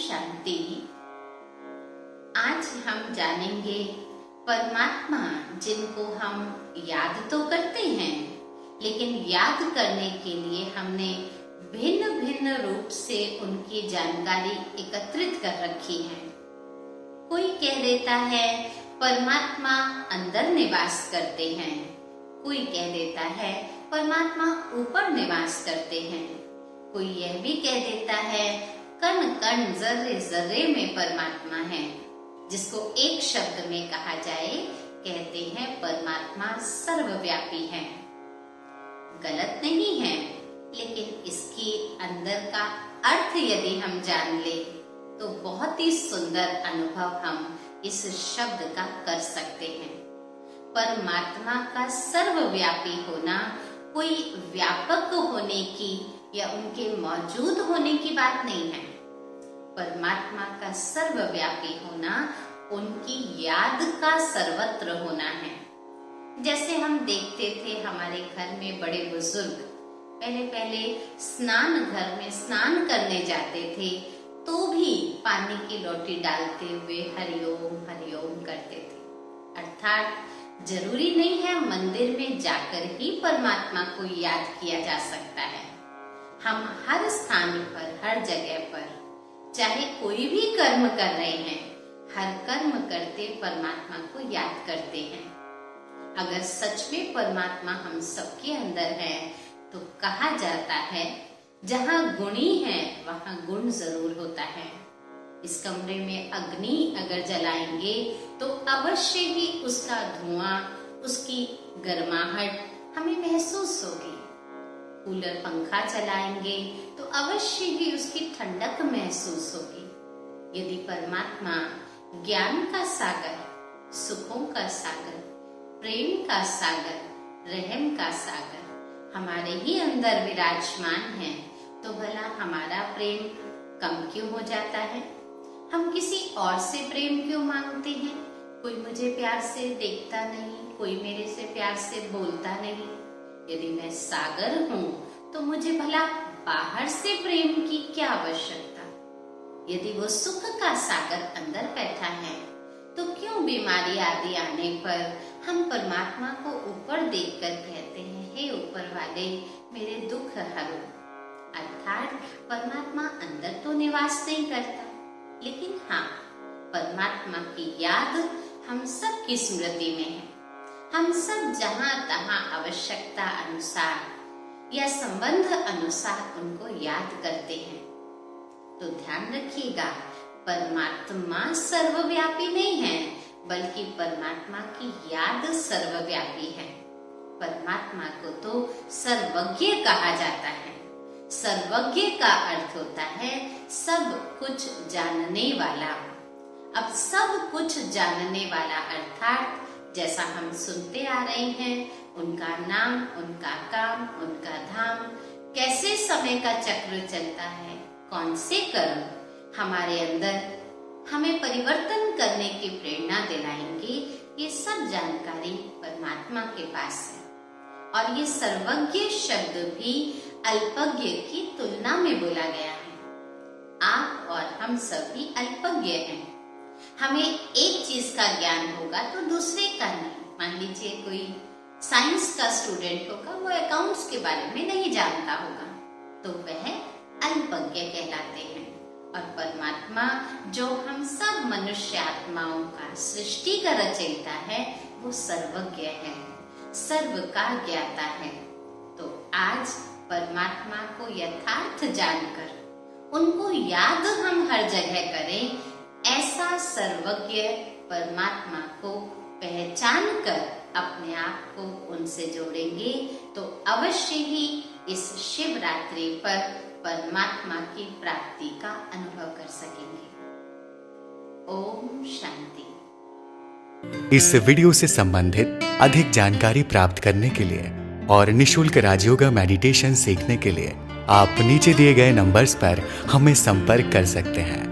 शांति। आज हम जानेंगे परमात्मा जिनको हम याद तो करते हैं, लेकिन याद करने के लिए हमने भिन्न भिन्न रूप से उनकी जानकारी एकत्रित कर रखी है। कोई कह देता है परमात्मा अंदर निवास करते हैं, कोई कह देता है परमात्मा ऊपर निवास करते हैं, कोई यह भी कह देता है कण कण जर्रे जर्रे में परमात्मा है। जिसको एक शब्द में कहा जाए, कहते हैं परमात्मा सर्वव्यापी है। गलत नहीं है, लेकिन इसके अंदर का अर्थ यदि हम जान ले तो बहुत ही सुंदर अनुभव हम इस शब्द का कर सकते हैं। परमात्मा का सर्वव्यापी होना कोई व्यापक होने की या उनके मौजूद होने की बात नहीं है। परमात्मा का सर्वव्यापी होना उनकी याद का सर्वत्र होना है। जैसे हम देखते थे हमारे घर में बड़े बुजुर्ग पहले स्नान घर में स्नान करने जाते थे तो भी पानी की लोटी डालते हुए हरिओम हरिओम करते थे। अर्थात जरूरी नहीं है मंदिर में जाकर ही परमात्मा को याद किया जा सकता है। हम हर स्थान पर, हर जगह पर, चाहे कोई भी कर्म कर रहे हैं, हर कर्म करते परमात्मा को याद करते हैं। अगर सच में परमात्मा हम सबके अंदर है तो कहा जाता है जहाँ गुणी है वहाँ गुण जरूर होता है। इस कमरे में अग्नि अगर जलाएंगे तो अवश्य ही उसका धुआं, उसकी गर्माहट हमें महसूस होगी। कूलर पंखा चलाएंगे तो अवश्य ही उसकी ठंडक महसूस होगी। यदि परमात्मा ज्ञान का सागर, सुखों का सागर, प्रेम का सागर, रहम का सागर हमारे ही अंदर विराजमान है तो भला हमारा प्रेम कम क्यों हो जाता है? हम किसी और से प्रेम क्यों मांगते हैं? कोई मुझे प्यार से देखता नहीं, कोई मेरे से प्यार से बोलता नहीं। यदि मैं सागर हूँ तो मुझे भला बाहर से प्रेम की क्या आवश्यकता? यदि वो सुख का सागर अंदर बैठा है तो क्यों बीमारी आदि आने पर हम परमात्मा को ऊपर देखकर कहते हैं हे ऊपर वाले मेरे दुख हरो। अर्थात परमात्मा अंदर तो निवास नहीं करता, लेकिन हाँ, परमात्मा की याद हम सब की स्मृति में है। हम सब जहाँ तहाँ आवश्यकता अनुसार या संबंध अनुसार उनको याद करते हैं। तो ध्यान रखिएगा, परमात्मा सर्वव्यापी नहीं है, बल्कि परमात्मा की याद सर्वव्यापी है। परमात्मा को तो सर्वज्ञ कहा जाता है। सर्वज्ञ का अर्थ होता है सब कुछ जानने वाला। अब सब कुछ जानने वाला अर्थात जैसा हम सुनते आ रहे हैं, उनका नाम, उनका काम, उनका धाम, कैसे समय का चक्र चलता है, कौन से कर्म हमारे अंदर हमें परिवर्तन करने की प्रेरणा दिलाएंगे, ये सब जानकारी परमात्मा के पास है। और ये सर्वज्ञ शब्द भी अल्पज्ञ की तुलना में बोला गया है। आप और हम सभी अल्पज्ञ हैं। हमें एक चीज का ज्ञान होगा तो दूसरे का नहीं। मान लीजिए कोई साइंस का स्टूडेंट होगा, वो अकाउंट्स के बारे में नहीं जानता होगा तो वह अल्पज्ञ कहलाते हैं। और परमात्मा जो हम सब मनुष्य आत्माओं का सृष्टि का रचयिता है, वो सर्वज्ञ है, सर्व का ज्ञाता है। तो आज परमात्मा को यथार्थ जानकर उनको याद हम हर जगह करें, ऐसा सर्वज्ञ परमात्मा को पहचान कर अपने आप को उनसे जोड़ेंगे तो अवश्य ही इस शिवरात्रि पर परमात्मा की प्राप्ति का अनुभव कर सकेंगे। ओम शांति। इस वीडियो से संबंधित अधिक जानकारी प्राप्त करने के लिए और निशुल्क राजयोगा मेडिटेशन सीखने के लिए आप नीचे दिए गए नंबर्स पर हमें संपर्क कर सकते हैं।